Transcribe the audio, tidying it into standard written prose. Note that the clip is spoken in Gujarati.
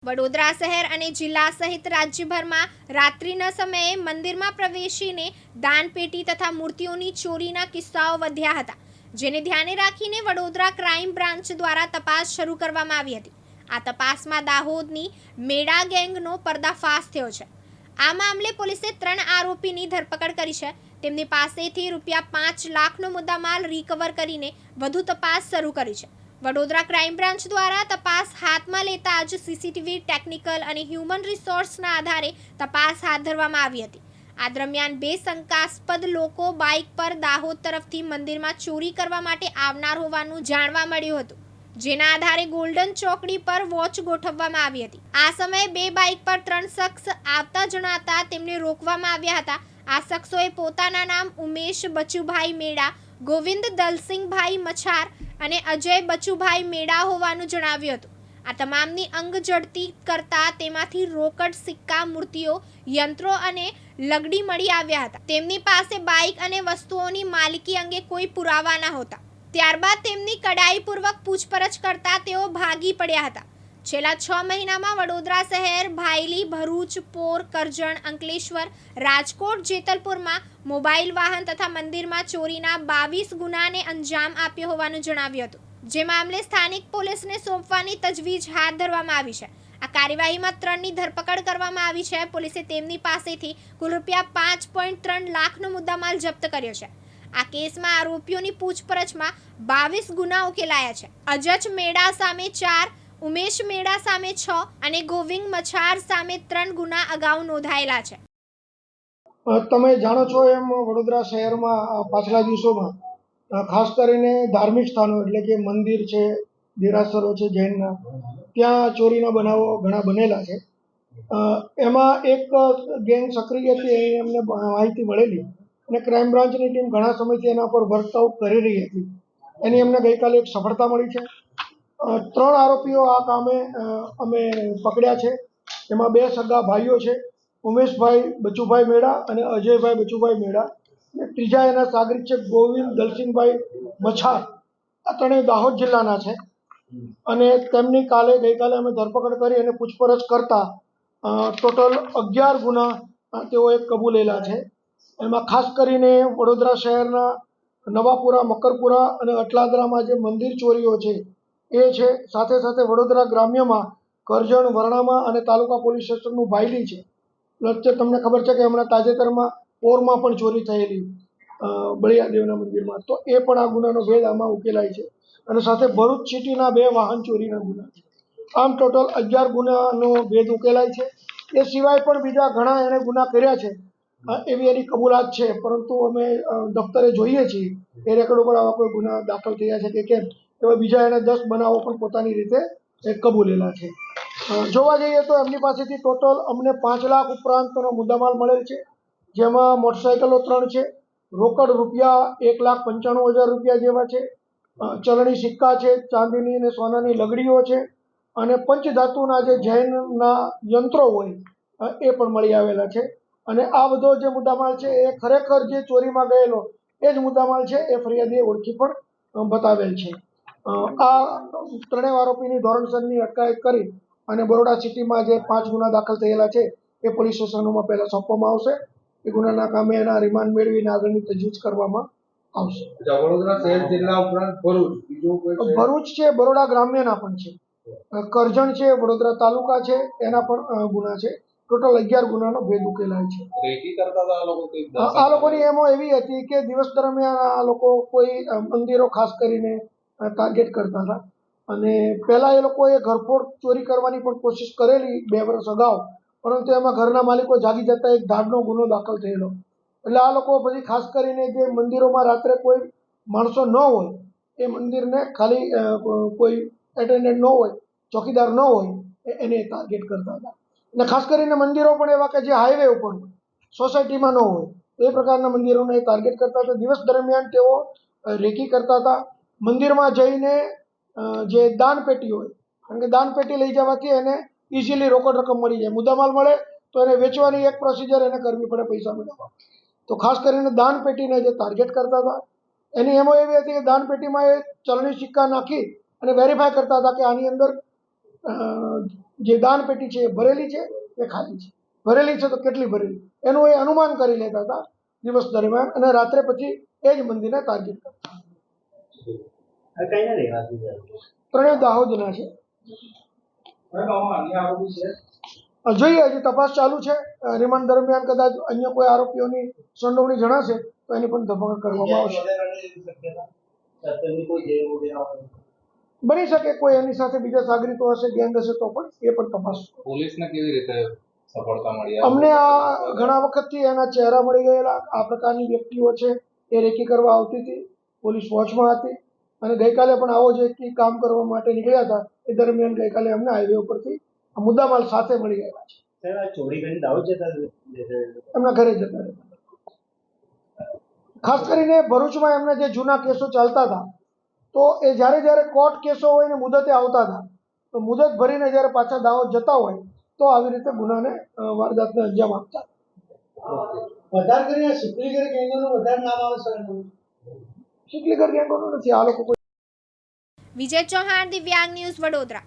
વડોદરા શહેર અને જિલ્લા સહિત રાજ્યભરમાં રાત્રિના સમયે મંદિરમાં પ્રવેશીને દાનપેટી તથા મૂર્તિઓની ચોરીના કિસ્સાઓ વધ્યા હતા, જેને ધ્યાને રાખીને વડોદરા ક્રાઇમ બ્રાન્ચ દ્વારા તપાસ શરૂ કરવામાં આવી હતી. આ તપાસમાં દાહોદની મેળા ગેંગનો પર્દાફાશ થયો છે. આ મામલે પોલીસે 3 આરોપીની ધરપકડ કરી છે. તેમની પાસેથી ₹5 લાખનો મુદ્દામાલ રિકવર કરીને વધુ તપાસ શરૂ કરી છે. વડોદરા ક્રાઇમ બ્રાન્ચ દ્વારા તપાસ હાથમાં લેતા જ સીસીટીવી, ટેકનિકલ અને હ્યુમન રિસોર્સના આધારે તપાસ હાથ ધરવામાં આવી હતી. આ દરમિયાન 2 શંકાસ્પદ લોકો બાઇક પર દાહોદ તરફથી મંદિરમાં ચોરી કરવા માટે આવનાર હોવાનું જાણવા મળ્યું હતું, જેના આધારે ગોલ્ડન ચોકડી પર વોચ ગોઠવવામાં આવી હતી. આ સમયે 2 બાઇક પર 3 શખ્સ આવતા જણાતા તેમને રોકવામાં આવ્યા હતા. આ શખ્સોએ પોતાના નામ ઉમેશ બચુભાઈ મેડા, ગોવિંદ દલસિંહભાઈ મછાર અને અજય બચુભાઈ મેડા હોવાનું જણાવ્યું હતું. આ તમામની અંગ ઝડપી કરતા તેમાંથી રોકડ, સિક્કા, મૂર્તિઓ, યંત્રો અને લગડી મળી આવ્યા હતા. તેમની પાસે બાઇક અને વસ્તુઓની માલિકી અંગે કોઈ પુરાવા નહોતા. ત્યારબાદ તેમની કડાઈપૂર્વક પૂછપરછ કરતા તેઓ ભાગી પડ્યા હતા. છેલ્લા 6 મહિનામાં વડોદરા શહેર, ભાયલી, ભરૂચ, પોર, કરજણ, અંકલેશ્વર, રાજકોટ, જેતલપુરમાં મોબાઈલ વાહન તથા મંદિરમાં ચોરીના 22 ગુનાને અંજામ આપ્યો હોવાનું જણાવ્યું હતું, જે મામલે સ્થાનિક પોલીસને સોંપવાની તજવીજ હાથ ધરવામાં આવી છે. આ કાર્યવાહીમાં 3ની ધરપકડ કરવામાં આવી છે. પોલીસે તેમની પાસેથી કુલ ₹5.3 લાખનો મુદ્દામાલ જપ્ત કર્યો છે. આ કેસમાં આરોપીઓની પૂછપરછમાં 22 ગુના ઉકેલાયા છે. અજજ મેડા સામે 4, ઉમેશ મેડા સામે 6 અને ગોવિંદ મછાર સામે 3 ગુના અગાઉ નોંધાયેલા છે. તમે જાણો છો એમ વડોદરા શહેરમાં પાછલા દિવસોમાં ખાસ કરીને ધાર્મિક સ્થાનો એટલે કે મંદિર છે, દેરાસરો છે જૈનના, ત્યાં ચોરીના બનાવો ઘણા બનેલા છે. એમાં એક ગેંગ સક્રિય હતી, એમને માહિતી મળેલી અને ક્રાઇમ બ્રાન્ચની ટીમ ઘણા સમયથી એના પર વર્કઆઉટ કરી રહી હતી. એની અમને ગઈકાલે એક સફળતા મળી છે. 3 આરોપીઓ આ કામે અમે પકડ્યા છે. એમાં 2 સગા ભાઈઓ છે, ઉમેશભાઈ બચુભાઈ મેડા અને અજયભાઈ બચુભાઈ મેડા. અને ત્રીજા એના સાગરીત છે ગોવિંદ દલસિંહભાઈ મછાર. આ ત્રણેય દાહોદ જિલ્લાના છે અને તેમની ગઈકાલે અમે ધરપકડ કરી અને પૂછપરછ કરતા ટોટલ 11 ગુના તેઓએ કબૂલેલા છે. એમાં ખાસ કરીને વડોદરા શહેરના નવાપુરા, મકરપુરા અને અટલાદરામાં જે મંદિર ચોરીઓ છે એ છે. સાથે સાથે વડોદરા ગ્રામ્યમાં કરજણ, વરણામાં અને તાલુકા પોલીસ સ્ટેશનનું ભાયલી છે. વચ્ચે તમને ખબર છે કે હમણાં તાજેતરમાં પોરમાં પણ ચોરી થયેલી બળિયાદેવના મંદિરમાં, તો એ પણ આ ગુનાનો ભેદ આમાં ઉકેલાય છે. અને સાથે ભરૂચ સિટીના 2 વાહન ચોરીના ગુના છે. આમ ટોટલ 11 ગુનાનો ભેદ ઉકેલાય છે. એ સિવાય પણ બીજા ઘણા એણે ગુના કર્યા છે એવી એની કબૂલાત છે, પરંતુ અમે દફતરે જોઈએ છીએ એ રેકોર્ડ ઉપર આવા કોઈ ગુના દાખલ થયા છે કે કેમ. એવા બીજા એણે 10 બનાવો પણ પોતાની રીતે કબૂલેલા છે. જોવા જઈએ તો એમની પાસેથી ટોટલ અમને 5 લાખ ઉપરાંતનો મુદ્દામાલ મળેલ છે, જેમાં મોટરસાઇકલો 3 છે, રોકડ રૂપિયા ₹1,95,000 જેવા છે, ચલણી સિક્કા છે, ચાંદીની અને સોનાની લગડીઓ છે અને પંચધાતુના જે જૈનના યંત્રો હોય એ પણ મળી આવેલા છે. અને આ બધો જે મુદ્દામાલ છે એ ખરેખર જે ચોરીમાં ગયેલો એ જ મુદ્દામાલ છે. એ ફરિયાદીએ ઓળખી પણ બતાવેલ છે. આ 3 આરોપીની ધોરણસરની અટકાયત કરી અને બરોડા સિટીમાં જે 5 ગુના દાખલ થયેલા છે એ પોલીસ સ્ટેશનોમાં પહેલાં સોંપવામાં આવશે. એ ગુનાના કામે એના રિમાન્ડ મેળવીને આગળની તજવીજ કરવામાં આવશે. વડોદરા શહેર જિલ્લા ઉપરાંત ભરૂચ છે, બરોડા ગ્રામ્યના પણ છે, કરજણ છે, વડોદરા તાલુકા છે, એના પણ ગુના છે. ટોટલ 11 ગુનાનો ભેદ ઉકેલાય છે. આ લોકોની એમો એવી હતી કે દિવસ દરમિયાન આ લોકો કોઈ મંદિરો ખાસ કરીને ટાર્ગેટ કરતા હતા અને પહેલાં એ લોકોએ ઘરફોડ ચોરી કરવાની પણ કોશિશ કરેલી 2 વર્ષ અગાઉ, પરંતુ એમાં ઘરના માલિકો જાગી જતા એક ધાડનો ગુનો દાખલ થયેલો. એટલે આ લોકો પછી ખાસ કરીને જે મંદિરોમાં રાત્રે કોઈ માણસો ન હોય, એ મંદિરને ખાલી કોઈ એટેન્ડન્ટ ન હોય, ચોકીદાર ન હોય, એને ટાર્ગેટ કરતા હતા. અને ખાસ કરીને મંદિરો પણ એવા કે જે હાઈવે ઉપર હોય, સોસાયટીમાં ન હોય, એ પ્રકારના મંદિરોને એ ટાર્ગેટ કરતા હતા. દિવસ દરમિયાન તેઓ રેકી કરતા હતા. મંદિરમાં જઈને જે દાનપેટી હોય, કારણ કે દાનપેટી લઈ જવાથી એને ઇઝીલી રોકડ રકમ મળી જાય. મુદ્દામાલ મળે તો એને વેચવાની એક પ્રોસિજર એને કરવી પડે પૈસા મેળવવા. તો ખાસ કરીને દાનપેટીને જે ટાર્ગેટ કરતા હતા. એની એમો એવી હતી કે દાનપેટીમાં એ ચલણી સિક્કા નાખી અને વેરીફાઈ કરતા હતા કે આની અંદર જે દાન પેટી છે એ ભરેલી છે કે ખાલી છે, ભરેલી છે તો કેટલી ભરેલી એનું એ અનુમાન કરી લેતા હતા દિવસ દરમિયાન, અને રાત્રે પછી એ જ મંદિરને ટાર્ગેટ કરતા. ત્રણેય દાહોદના છે. જોઈએ, હજી તપાસ ચાલુ છે. રિમાન્ડ દરમિયાન કદાચ અન્ય કોઈ આરોપીઓની સંડોવણી જણાશે તો એની પણ ધરપકડ કરવામાં આવશે. બની શકે કોઈ એની સાથે બીજા સાગરીતો હશે, ગેંગ હશે તો પણ એ પણ તપાસ. પોલીસને કેવી રીતે સફળતા મળી? અમને આ ઘણા વખતથી એના ચહેરા મળી ગયેલા. આ પ્રકારની વ્યક્તિઓ છે એ રેકી કરવા આવતી હતી, પોલીસ વોચમાં હતી, અને ગઈકાલે પણ આવો જ એક કામ કરવા માટે નીકળ્યા હતા. એ દરમિયાન ગઈકાલે અમને હાઈવે ઉપરથી આ મુદ્દામાલ સાથે મળી ગયેલા છે. ચોરી કરીને દાહોદ જતા એમના ઘરે જતા રહેતા. ખાસ કરીને ભરૂચમાં એમના જે જૂના કેસો ચાલતા હતા, તો એ જ્યારે કોર્ટ કેસો હોય ને મુદતે આવતા હતા, તો મુદત ભરીને જ્યારે પાછા દાહોદ જતા હોય તો આવી રીતે ગુનાને વારદાતને અંજામ આપતા. વધારે કરીને સિકલીગર ગેંગોનું વધારે નામ આવે સર. સિકલીગર ગેંગોનું નથી આ લોકો. વિજય ચૌહાણ, દિવ્યાંગ ન્યૂઝ, વડોદરા.